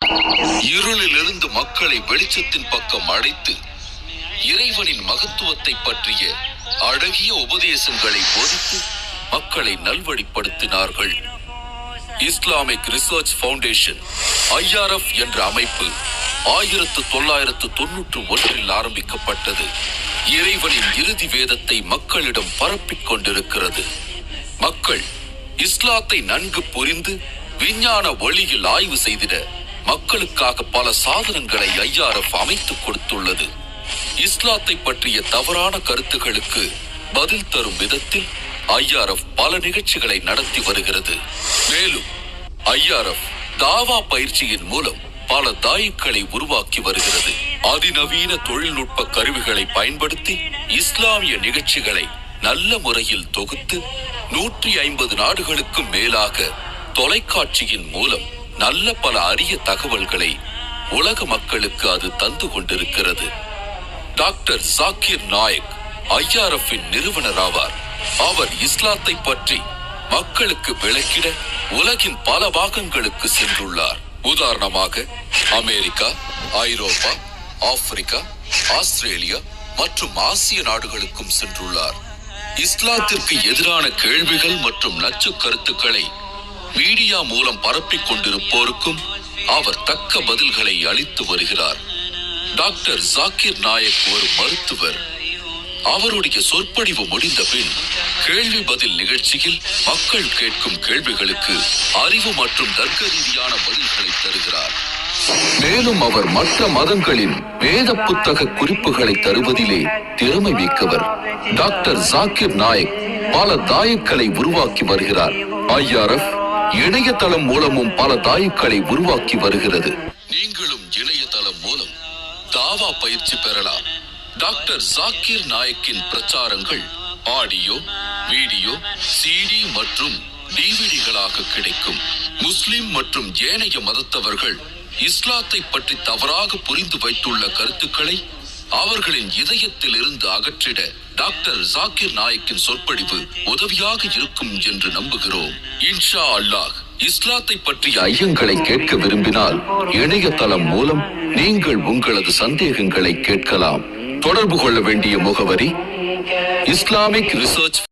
இருளிலிருந்து மக்களை வெளிச்சத்தின் பக்கம் அழைத்து இறைவனின் மகத்துவத்தை பற்றிய அழகிய உபதேசங்களை போதித்து மக்களை நல்வழிப்படுத்தினார்கள். இஸ்லாமிக் ரிசர்ச் ஃபவுண்டேஷன் IRF என்ற அமைப்பு 1991 ஆரம்பிக்கப்பட்டது. இறைவனின் இறுதி வேதத்தை மக்களிடம் பரப்பிக் கொண்டிருக்கிறது. மக்கள் இஸ்லாத்தை நன்கு புரிந்து விஞ்ஞான வழியில் ஆய்வு செய்திட மக்களுக்காக பல சாதனங்களை IRF அமைத்துக் கொடுத்துள்ளது. இஸ்லாத்தை பற்றிய தவறான கருத்துகளுக்கு பதில் தரும் விதத்தில் IRF பல நிகழ்ச்சிகளை நடத்தி வருகிறது. மேலும் IRF தாவா பயிற்சியின் மூலம் பல தாயிக்களை உருவாக்கி வருகிறது. அதிநவீன தொழில்நுட்ப கருவிகளை பயன்படுத்தி இஸ்லாமிய நிகழ்ச்சிகளை நல்ல முறையில் தொகுத்து 150 நாடுகளுக்கும் மேலாக தொலைக்காட்சியின் மூலம் நல்ல பல அரிய தகவல்களை உலக மக்களுக்கு அது தந்து கொண்டிருக்கிறது. டாக்டர் ஜாக்கிர் நாயக் IRF-இன் நிறுவனர் ஆவார். அவர் இஸ்லாத்தை பற்றி மக்களுக்கு விளக்கிட உலகின் பல பாகங்களுக்கு சென்றுள்ளார். உதாரணமாக அமெரிக்கா, ஐரோப்பா, ஆப்பிரிக்கா, ஆஸ்திரேலியா மற்றும் ஆசிய நாடுகளுக்கும் சென்றுள்ளார். இஸ்லாத்திற்கு எதிரான கேள்விகள் மற்றும் நச்சு கருத்துக்களை மீடியா மூலம் பரப்பிக் கொண்டிருப்போருக்கும் அவர் தக்க பதில்களை அளித்து வருகிறார். டாக்டர் ஜாக்கிர் நாயக் ஒரு மருத்துவர். அவருடைய சொற்பொழிவு முடிந்த பின் கேள்வி பதில் நிகழ்ச்சியில் மக்கள் கேட்கும் கேள்விகளுக்கு அறிவு மற்றும் தர்க்க ரீதியான பதில்களை தருகிறார். மேலும் அவர் மற்ற மதங்களின் வேத புத்தக குறிப்புகளை தருவதிலே திறமை மிக்கவர். டாக்டர் ஜாக்கிர் நாயக் பல தாயிக்களை உருவாக்கி வருகிறார். IRF இணையதளம் மூலமும் பல தாயிக்களை உருவாக்கி வருகிறது. நீங்களும் இணையதளம் மூலம் தாவா பயிற்சி பெறலாம். டாக்டர் ஜாக்கிர் நாயக்கின் பிரச்சாரங்கள் ஆடியோ, வீடியோ, CD மற்றும் DVDகளாக கிடைக்கும். முஸ்லிம் மற்றும் ஏனைய மதத்தவர்கள் இஸ்லாத்தை பற்றி தவறாக புரிந்து வைத்துள்ள கருத்துக்களை அவர்களின் இதயத்தில் இருந்து அகற்றிட டாக்டர் ஜாக்கிர் நாயக்கின் சொற்பொழிவு உதவியாக இருக்கும் என்று நம்புகிறோம். இன்ஷா அல்லாஹ். இஸ்லாத்தை பற்றிய ஐயங்களை கேட்க விரும்பினால் இணையதளம் மூலம் நீங்கள் உங்களது சந்தேகங்களை கேட்கலாம். தொடர்பு கொள்ள வேண்டிய முகவரி இஸ்லாமிக் ரிசர்ச்